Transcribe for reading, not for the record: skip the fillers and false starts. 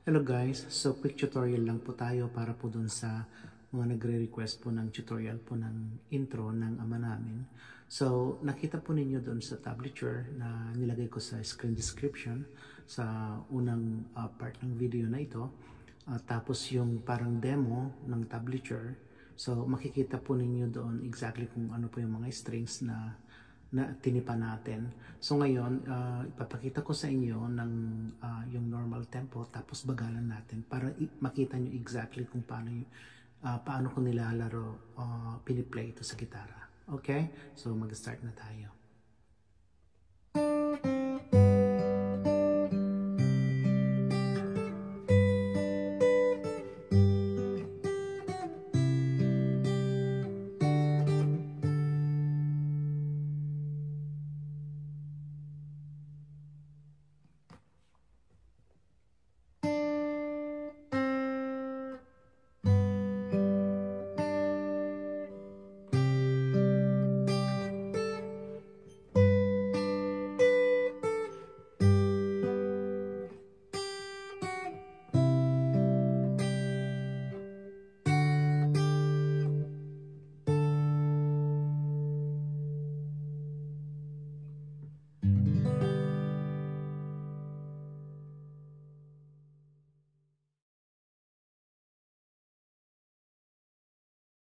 Hello guys, so quick tutorial lang po tayo para po dun sa mga nagre-request po ng tutorial po ng intro ng ama namin. So nakita po ninyo doon sa tablature na nilagay ko sa screen description sa unang part ng video na ito. Tapos yung parang demo ng tablature. So makikita po ninyo doon exactly kung ano po yung mga strings na tinipa natin. So ngayon, ipapakita ko sa inyo ng yung normal tempo tapos bagalan natin para makita nyo exactly kung paano ko nilalaro, piniplay ito sa gitara. Okay? So mag-start na tayo.